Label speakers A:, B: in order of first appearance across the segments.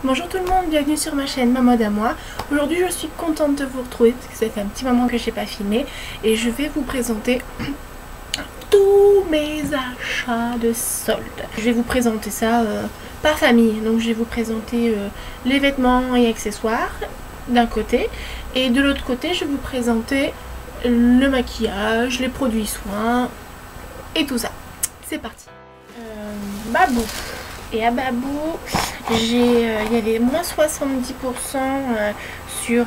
A: Bonjour tout le monde, bienvenue sur ma chaîne Ma Mode à moi. Aujourd'hui je suis contente de vous retrouver parce que ça fait un petit moment que je n'ai pas filmé et je vais vous présenter tous mes achats de soldes. Je vais vous présenter ça par famille, donc je vais vous présenter les vêtements et accessoires d'un côté et de l'autre côté je vais vous présenter le maquillage, les produits soins et tout ça. C'est parti. Babou. Et à Babou, il y avait moins 70% sur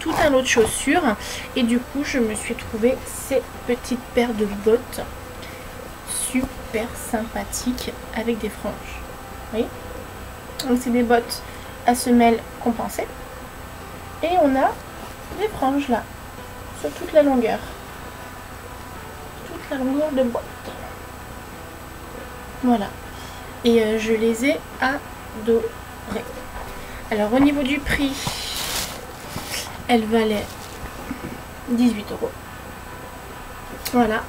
A: tout un lot de chaussures. Et du coup, je me suis trouvé ces petites paires de bottes super sympathiques avec des franges. Vous voyez? Donc c'est des bottes à semelles compensées. Et on a des franges là, sur toute la longueur. Toute la longueur de botte. Voilà. Et je les ai adorées. Alors au niveau du prix, elles valaient 18 €. Voilà.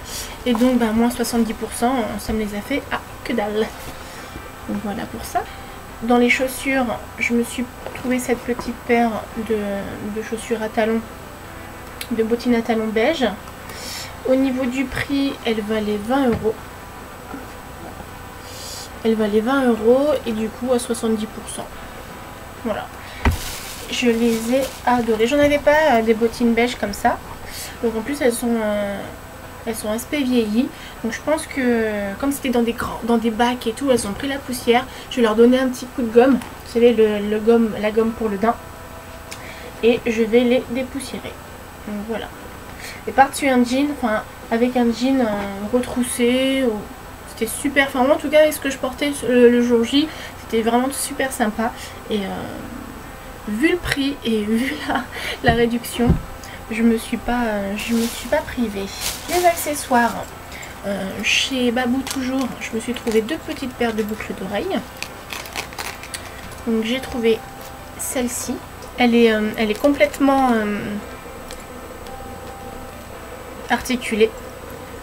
A: Et donc moins 70%, ça me les a fait à que dalle. Donc voilà pour ça. Dans les chaussures, je me suis trouvé cette petite paire de chaussures à talons, de bottines à talons beige. Au niveau du prix, elle valait 20 €. Elle valait 20 € et du coup à 70%. Voilà. Je les ai adorées. J'en avais pas des bottines beige comme ça. Donc en plus elles sont assez vieillies. Donc je pense que comme c'était dans des bacs et tout, elles ont pris la poussière. Je vais leur donner un petit coup de gomme. Vous savez la gomme pour le daim. Et je vais les dépoussiérer. Donc voilà. Et par-dessus un jean, enfin avec un jean retroussé. C'était super, enfin moi en tout cas avec ce que je portais le jour J, c'était vraiment super sympa. Et vu le prix et vu la réduction, je me suis pas privée. Les accessoires, chez Babou toujours, je me suis trouvé deux petites paires de boucles d'oreilles. Donc j'ai trouvé celle-ci. Elle est complètement articulée.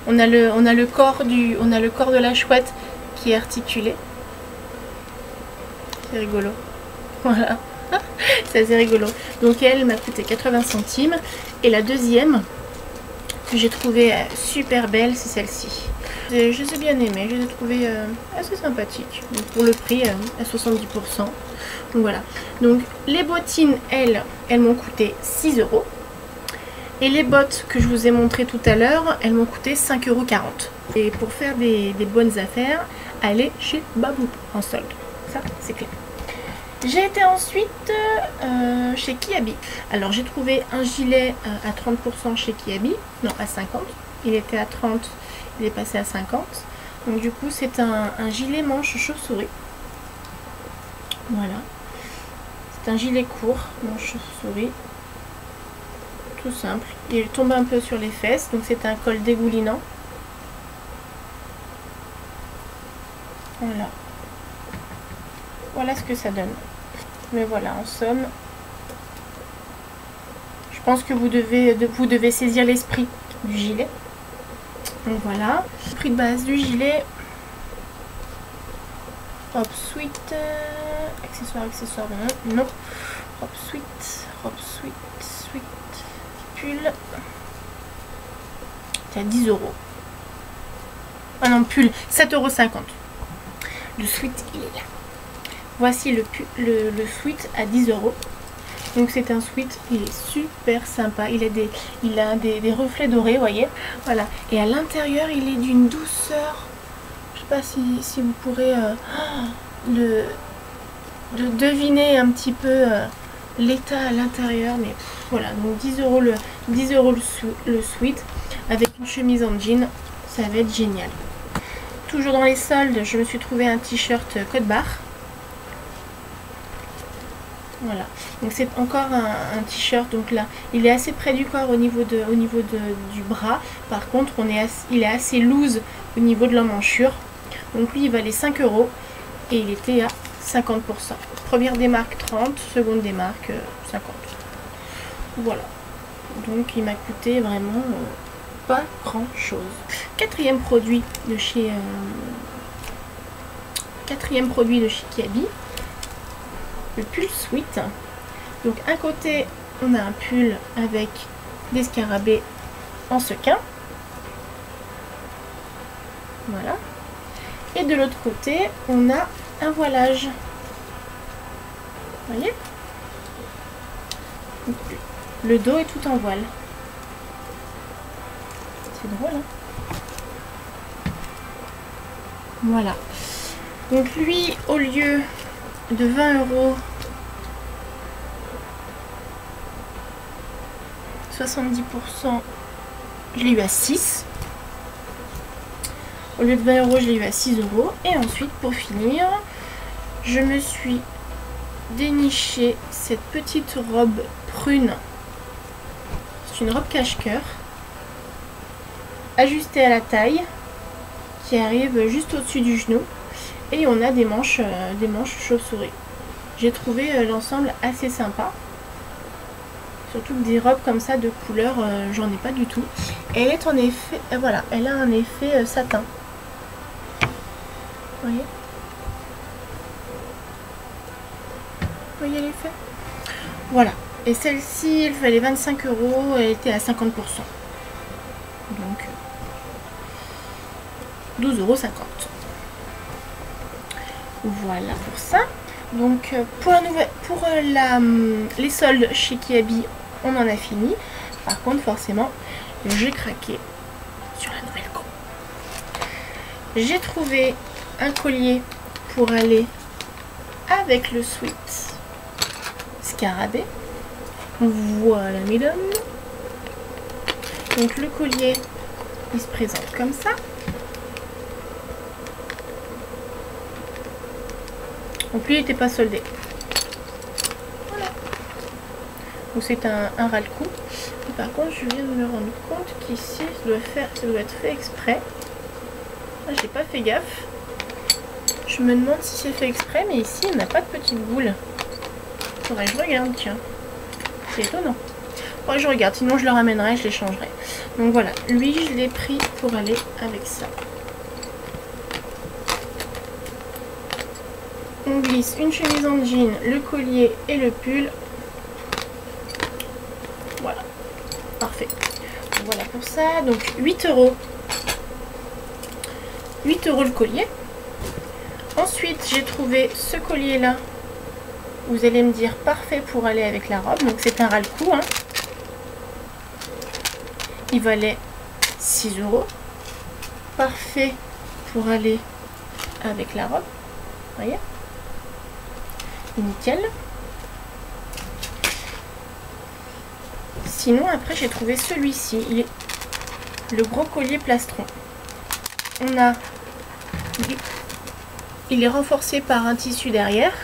A: On a le corps de la chouette qui est articulé. C'est rigolo. Voilà. C'est assez rigolo. Donc elle m'a coûté 80 centimes. Et la deuxième que j'ai trouvée super belle, c'est celle-ci. Je les ai bien aimées. Je les ai trouvées assez sympathiques. Donc pour le prix à 70%. Donc voilà. Donc les bottines, elles m'ont coûté 6 €. Et les bottes que je vous ai montrées tout à l'heure, elles m'ont coûté 5,40 €. Et pour faire des bonnes affaires, allez chez Babou en solde. Ça, c'est clair. J'ai été ensuite chez Kiabi. Alors j'ai trouvé un gilet à 30% chez Kiabi. Non, à 50. Il était à 30, il est passé à 50. Donc du coup, c'est un gilet manche chauve-souris. Voilà. C'est un gilet court, manche chauve-souris. Tout simple. Il tombe un peu sur les fesses, donc c'est un col dégoulinant. Voilà. Voilà ce que ça donne. Mais voilà, en somme, je pense que vous devez saisir l'esprit du gilet. Donc voilà. Le prix de base du gilet. Robe sweat. Accessoire, non. Robe sweat. Pull. C'est à 10 €. Ah non, pull, 7,50 €. Le sweat, il est là. Voici le sweat à 10 €. Donc c'est un sweat, il est super sympa. Il a des reflets dorés, vous voyez. Voilà. Et à l'intérieur, il est d'une douceur. Je sais pas si vous pourrez deviner un petit peu l'état à l'intérieur, mais voilà. Donc 10 € le sweat avec une chemise en jean, ça va être génial. Toujours dans les soldes, je me suis trouvé un t-shirt code barre. Voilà, donc c'est encore un t-shirt, donc là il est assez près du corps au niveau du bras. Par contre il est assez loose au niveau de l'emmanchure. Donc lui il valait 5 € et il était à 50%. Première démarque 30, seconde démarque 50. Voilà, donc il m'a coûté vraiment pas grand chose. Quatrième produit de chez Kiabi. le pull sweat. Donc un côté on a un pull avec des scarabées en sequin. Voilà. Et de l'autre côté on a un voilage. Vous voyez? Le dos est tout en voile. C'est drôle, hein? Voilà. Donc lui, au lieu de 20 €, 70%, je l'ai eu à 6. Au lieu de 20 €, je l'ai eu à 6 €. Et ensuite, pour finir, je me suis déniché cette petite robe prune. C'est une robe cache-cœur, ajustée à la taille, qui arrive juste au-dessus du genou. Et on a des manches chauve-souris. J'ai trouvé l'ensemble assez sympa. Surtout que des robes comme ça de couleur, j'en ai pas du tout. Et elle est en effet, voilà, elle a un effet satin. Vous voyez? Vous voyez l'effet? Voilà. Et celle-ci, elle valait 25 €, elle était à 50%. Donc 12,50 €. Voilà pour ça. Donc pour les soldes chez Kiabi, on en a fini. Par contre, forcément, j'ai craqué sur la nouvelle co. J'ai trouvé un collier pour aller avec le sweat scarabée. Voilà, mesdames. Donc le collier, il se présente comme ça. Donc lui, il n'était pas soldé. Voilà. Donc c'est un ras-le-cou. Par contre, je viens de me rendre compte qu'ici, ça doit être fait exprès. Ah, j'ai pas fait gaffe. Je me demande si c'est fait exprès, mais ici, il n'y a pas de petite boule. Faudrait que je regarde, tiens. C'est étonnant. Faudrait que je regarde, sinon je le ramènerai, je les changerai. Donc voilà, lui, je l'ai pris pour aller avec ça. On glisse une chemise en jean, le collier et le pull. Voilà, parfait. Voilà pour ça. Donc 8 €. 8 € le collier. Ensuite, j'ai trouvé ce collier là. Vous allez me dire parfait pour aller avec la robe. Donc c'est un ras-le-cou, hein. Il valait 6 €. Parfait pour aller avec la robe. Vous voyez? Nickel. Sinon après j'ai trouvé celui-ci, le gros collier plastron. Il est renforcé par un tissu derrière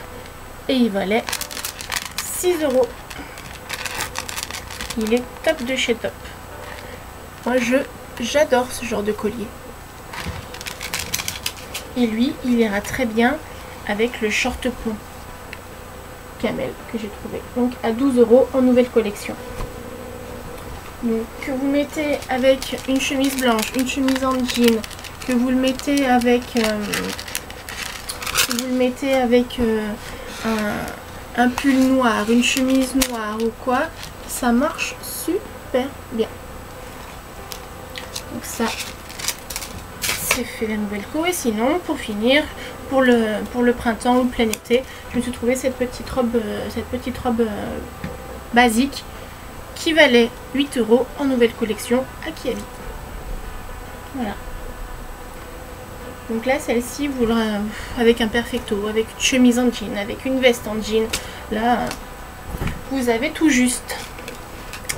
A: et il valait 6 €. Il est top de chez top. Moi j'adore ce genre de collier. Et lui il ira très bien avec le short pont camel que j'ai trouvé, donc à 12 € en nouvelle collection. Donc que vous mettez avec une chemise blanche, une chemise en jean, que vous le mettez avec un pull noir, une chemise noire ou quoi, ça marche super bien. Donc ça c'est fait la nouvelle co. Et sinon pour finir, pour le printemps ou le plein été, je me suis trouvé cette petite robe basique qui valait 8 € en nouvelle collection à Kiabi. Voilà. Donc là, celle-ci, avec un perfecto, avec une chemise en jean, avec une veste en jean, là, vous avez tout juste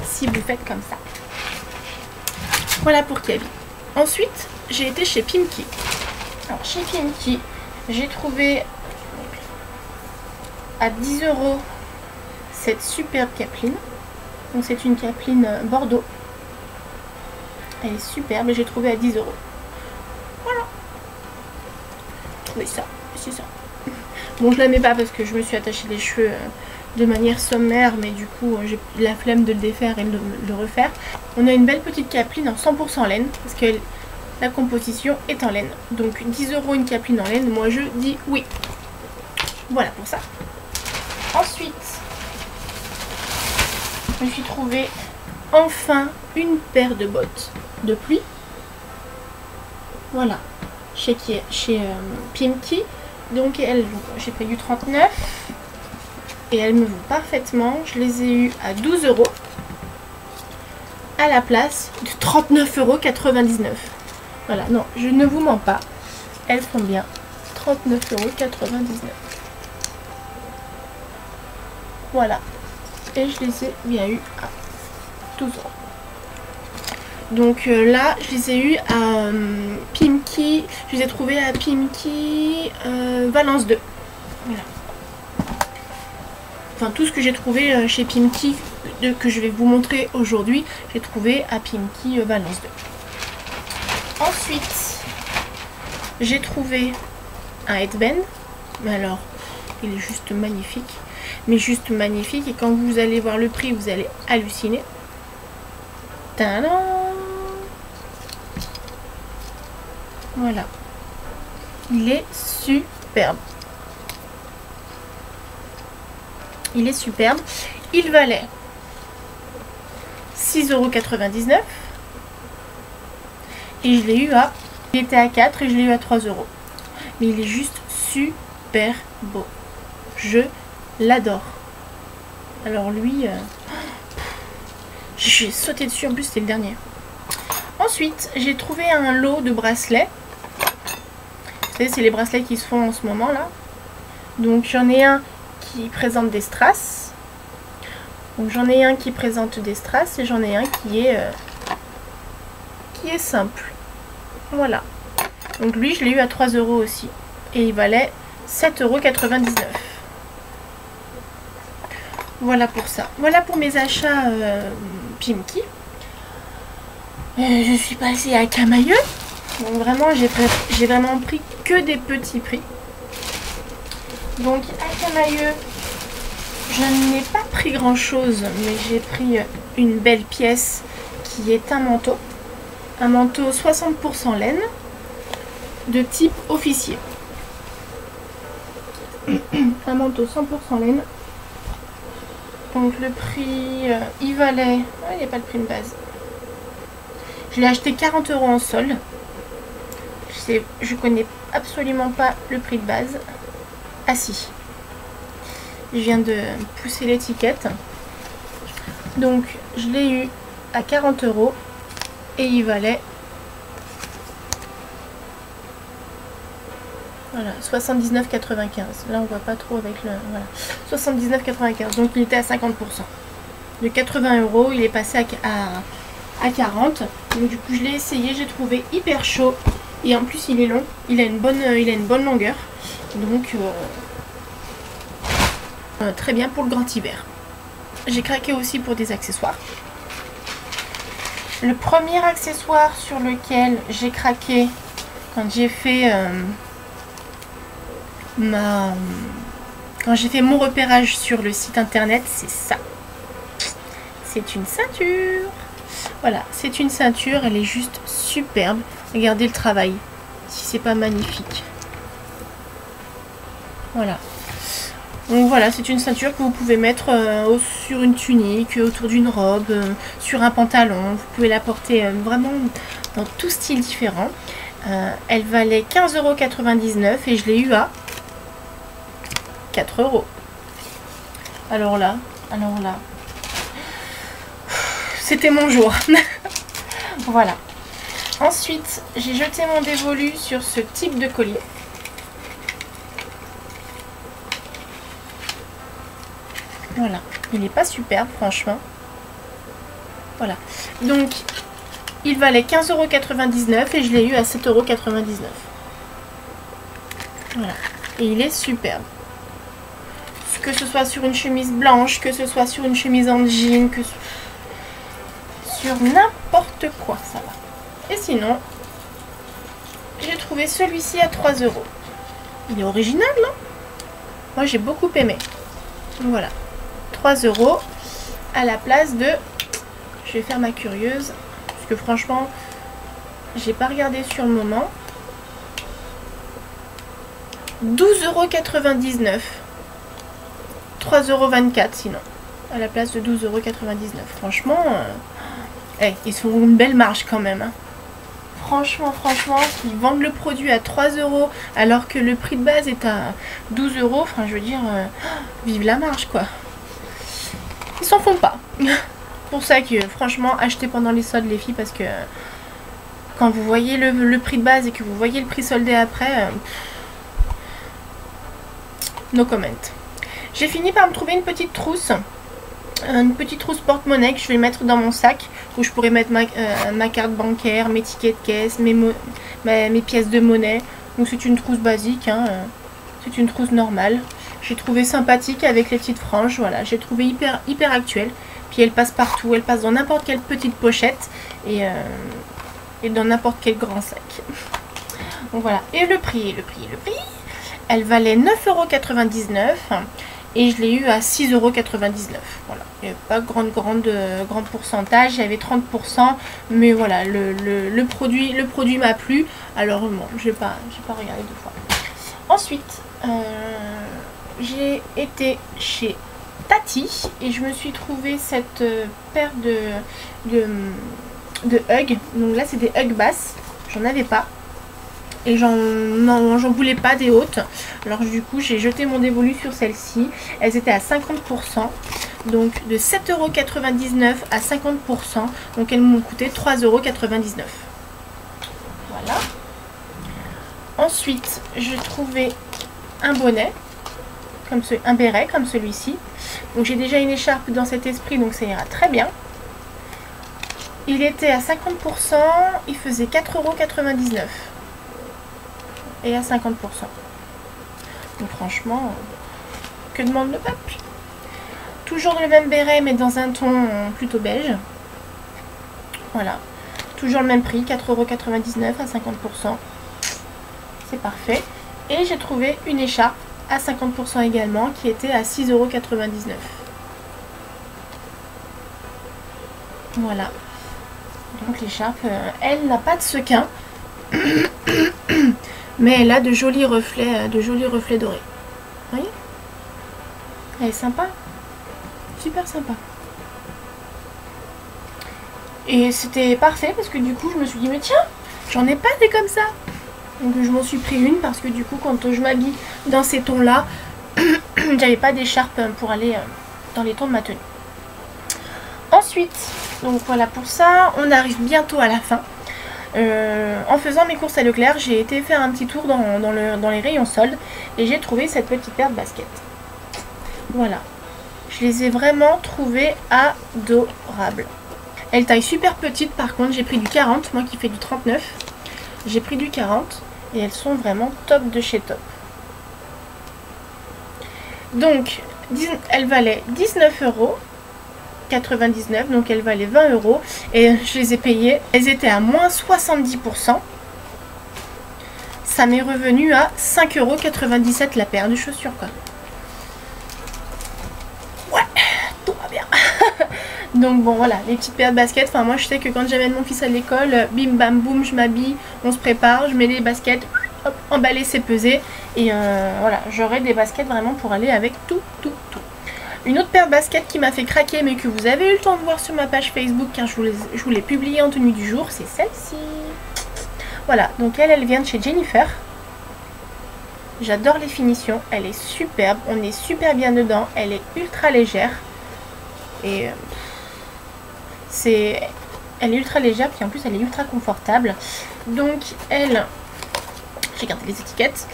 A: si vous faites comme ça. Voilà pour Kiabi. Ensuite, j'ai été chez Pimki. Alors chez Pimki, j'ai trouvé à 10 € cette superbe capeline. Donc c'est une capeline bordeaux. Elle est superbe et j'ai trouvé à 10 €. Voilà. J'ai trouvé ça, c'est ça. Bon, je la mets pas parce que je me suis attachée les cheveux de manière sommaire, mais du coup j'ai la flemme de le défaire et de le refaire. On a une belle petite capeline en 100% laine parce que la composition est en laine. Donc 10 € une capeline en laine, moi je dis oui. Voilà pour ça. Ensuite, je me suis trouvé enfin une paire de bottes de pluie. Voilà, chez Pimkie. Donc j'ai payé 39 et elles me vont parfaitement. Je les ai eues à 12 € à la place de 39,99 €. Voilà, non, je ne vous mens pas. Elles font bien 39,99 €. Voilà. Et je les ai bien eues à 12 €. Donc là, je les ai eues à Pimkie. Je les ai trouvées à Pimkie Valence 2. Voilà. Enfin, tout ce que j'ai trouvé chez Pimkie, que je vais vous montrer aujourd'hui, j'ai trouvé à Pimkie Valence 2. Ensuite, j'ai trouvé un headband. Mais alors, il est juste magnifique. Mais juste magnifique. Et quand vous allez voir le prix, vous allez halluciner. Tadam! Voilà. Il est superbe. Il est superbe. Il valait 6,99 €. Et je l'ai eu à... Il était à 4 et je l'ai eu à 3 €. Mais il est juste super beau. Je l'adore. Alors lui... j'ai sauté dessus. En plus, c'était le dernier. Ensuite, j'ai trouvé un lot de bracelets. Vous savez, c'est les bracelets qui se font en ce moment là. Donc j'en ai un qui présente des strass. Donc j'en ai un qui présente des strass et j'en ai un qui est simple. Voilà. Donc lui, je l'ai eu à 3 € aussi. Et il valait 7,99 €. Voilà pour ça. Voilà pour mes achats Pimkie. Je suis passée à Camaïeu. Donc vraiment, j'ai vraiment pris que des petits prix. Donc à Camaïeu, je n'ai pas pris grand chose, mais j'ai pris une belle pièce qui est un manteau. Un manteau 60% laine de type officier. Un manteau 100% laine. Donc le prix, il valait... il n'y a pas le prix de base. Je l'ai acheté 40 € en solde. Je connais absolument pas le prix de base. Ah si. Je viens de pousser l'étiquette. Donc je l'ai eu à 40 € et il valait... Voilà, 79,95. Là on voit pas trop avec le... Voilà. 79,95. Donc il était à 50%. De 80 €, il est passé à 40. Donc du coup je l'ai essayé, j'ai trouvé hyper chaud. Et en plus il est long, il a une bonne longueur. Donc très bien pour le grand hiver. J'ai craqué aussi pour des accessoires. Le premier accessoire sur lequel j'ai craqué quand j'ai fait quand j'ai fait mon repérage sur le site internet, c'est ça. C'est une ceinture. Voilà, c'est une ceinture, elle est juste superbe. Regardez le travail, si c'est pas magnifique. Voilà. Donc voilà, c'est une ceinture que vous pouvez mettre sur une tunique, autour d'une robe, sur un pantalon. Vous pouvez la porter vraiment dans tout style différent. Elle valait 15,99 € et je l'ai eu à 4 €. Alors là, c'était mon jour. Voilà. Ensuite, j'ai jeté mon dévolu sur ce type de collier. Voilà. Il n'est pas superbe, franchement. Voilà. Donc, il valait 15,99 € et je l'ai eu à 7,99 €. Voilà. Et il est superbe. Que ce soit sur une chemise blanche, que ce soit sur une chemise en jean, que sur n'importe quoi, ça va. Et sinon, j'ai trouvé celui-ci à 3 €. Il est original, non? Moi, j'ai beaucoup aimé. Voilà. 3 € à la place de... Je vais faire ma curieuse. Parce que franchement, j'ai pas regardé sur le moment. 12,99 €. 3,24 € sinon, à la place de 12,99 €. Franchement, ils font une belle marge quand même. Hein. Franchement, ils vendent le produit à 3 € alors que le prix de base est à 12 €. Enfin, je veux dire, vive la marge quoi. Ils s'en font pas. Pour ça que franchement, achetez pendant les soldes les filles parce que quand vous voyez le prix de base et que vous voyez le prix soldé après, no comment. J'ai fini par me trouver une petite trousse porte-monnaie que je vais mettre dans mon sac où je pourrais mettre ma carte bancaire, mes tickets de caisse, mes pièces de monnaie. Donc c'est une trousse basique, hein, c'est une trousse normale. J'ai trouvé sympathique avec les petites franges, voilà, j'ai trouvé hyper actuelle. Puis elle passe partout, elle passe dans n'importe quelle petite pochette et dans n'importe quel grand sac. Donc voilà, et le prix, elle valait 9,99 € et je l'ai eu à 6,99 €. Voilà, il n'y avait pas grand pourcentage, il y avait 30%, mais voilà, le produit m'a plu, alors bon, j'ai pas regardé deux fois. Ensuite, j'ai été chez Tati et je me suis trouvé cette paire de Hug. Donc là c'est des Hug basses, j'en avais pas et j'en voulais pas des hautes, alors du coup j'ai jeté mon dévolu sur celle-ci. Elles étaient à 50%, donc de 7,99 € à 50%, donc elles m'ont coûté 3,99 €. Voilà. Ensuite j'ai trouvé un bonnet, un béret comme celui-ci. Donc j'ai déjà une écharpe dans cet esprit, donc ça ira très bien. Il était à 50%, il faisait 4,99 € et à 50%. Donc franchement, que demande le peuple? Toujours le même béret mais dans un ton plutôt beige. Voilà, toujours le même prix, 4,99 € à 50%. C'est parfait. Et j'ai trouvé une écharpe à 50% également qui était à 6,99 €. Voilà. Donc l'écharpe, elle n'a pas de sequin. Mais elle a de jolis reflets dorés. Vous voyez? Elle est sympa. Super sympa. Et c'était parfait parce que du coup je me suis dit mais tiens, j'en ai pas des comme ça. Donc je m'en suis pris une parce que du coup quand je m'habille dans ces tons là, j'avais pas d'écharpe pour aller dans les tons de ma tenue. Ensuite, donc voilà pour ça, on arrive bientôt à la fin. En faisant mes courses à Leclerc, j'ai été faire un petit tour dans les rayons soldes et j'ai trouvé cette petite paire de baskets. Voilà, je les ai vraiment trouvées adorables. Elle taille super petite par contre, j'ai pris du 40, moi qui fais du 39. J'ai pris du 40 et elles sont vraiment top de chez top. Donc, elles valaient 19,99 €, donc elles valaient 20 € et je les ai payées. Elles étaient à moins 70%. Ça m'est revenu à 5,97 € la paire de chaussures quoi. Ouais, tout va bien. Donc bon voilà, les petites paires de baskets, enfin moi je sais que quand j'amène mon fils à l'école, bim bam boum, je m'habille, on se prépare, je mets les baskets, hop, emballer c'est peser. Et voilà, j'aurai des baskets vraiment pour aller avec tout. Une autre paire de baskets qui m'a fait craquer mais que vous avez eu le temps de voir sur ma page Facebook car je vous l'ai publiée en tenue du jour, c'est celle-ci. Voilà, donc elle vient de chez Jennifer. J'adore les finitions, elle est superbe, on est super bien dedans, elle est ultra légère. Et elle est ultra légère, puis en plus elle est ultra confortable. Donc elle, j'ai gardé les étiquettes,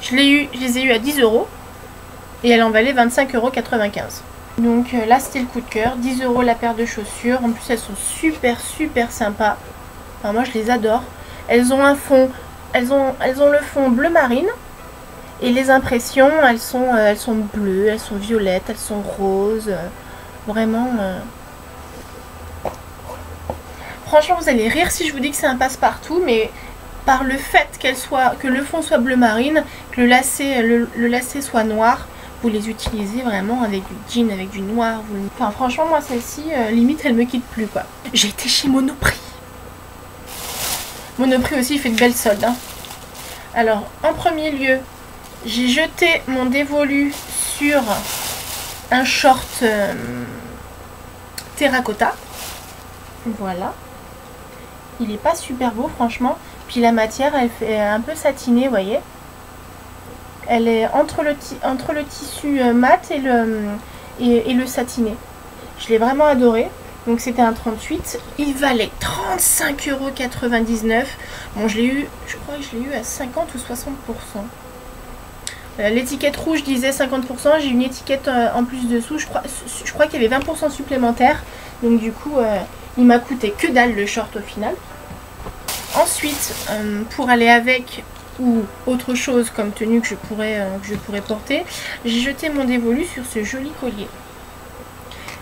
A: je les ai eu à 10 € et elle en valait 25,95 €. Donc là c'était le coup de cœur, 10 € la paire de chaussures. En plus elles sont super sympas. Enfin, moi je les adore. Elles ont un fond, elles ont le fond bleu marine. Et les impressions, elles sont bleues, elles sont violettes, elles sont roses. Vraiment. Franchement, vous allez rire si je vous dis que c'est un passe-partout, mais par le fait que le fond soit bleu marine, que le lacet soit noir, vous les utilisez vraiment avec du jean, avec du noir. Enfin, franchement, moi celle-ci, limite, elle me quitte plus quoi. J'ai été chez Monoprix. Monoprix aussi, il fait de belles soldes. Hein. Alors, en premier lieu, j'ai jeté mon dévolu sur un short terracotta. Voilà. Il est pas super beau franchement. Puis la matière, elle fait un peu satinée, vous voyez. Elle est entre le tissu mat et le satiné. Je l'ai vraiment adoré. Donc c'était un 38. Il valait 35,99 €. Bon, je l'ai eu, je crois que je l'ai eu à 50 ou 60%. L'étiquette rouge disait 50%. J'ai une étiquette en plus dessous. Je crois qu'il y avait 20% supplémentaire. Donc du coup, il m'a coûté que dalle le short au final. Ensuite, pour aller avec ou autre chose comme tenue que je pourrais porter, j'ai jeté mon dévolu sur ce joli collier.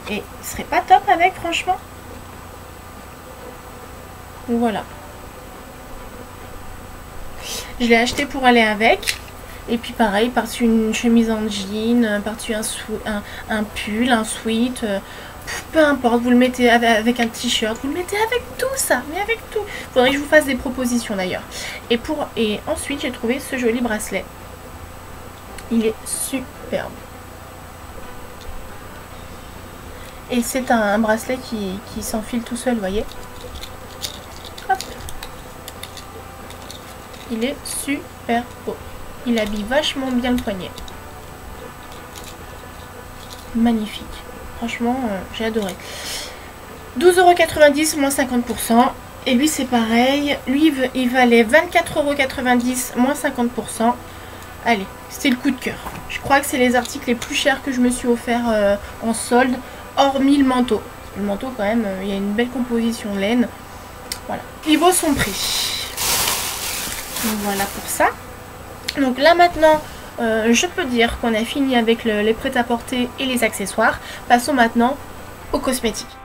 A: Et il serait pas top avec, franchement. Voilà. Je l'ai acheté pour aller avec. Et puis pareil, par-dessus une chemise en jean, par-dessus un pull, un sweat. Peu importe, vous le mettez avec un t-shirt, vous le mettez avec tout ça, mais avec tout. Il faudrait que je vous fasse des propositions d'ailleurs. Et ensuite, j'ai trouvé ce joli bracelet. Il est superbe. Et c'est un bracelet qui s'enfile tout seul, vous voyez. Hop. Il est super beau. Il habille vachement bien le poignet. Magnifique. Franchement, j'ai adoré. 12,90 € moins 50%. Et lui, c'est pareil. Lui, il valait 24,90 € moins 50%. Allez, c'était le coup de cœur. Je crois que c'est les articles les plus chers que je me suis offert en solde, hormis le manteau. Le manteau, quand même, il y a une belle composition laine. Voilà. Il vaut son prix. Donc, voilà pour ça. Donc là, maintenant... je peux dire qu'on a fini avec les prêt-à-porter et les accessoires. Passons maintenant aux cosmétiques.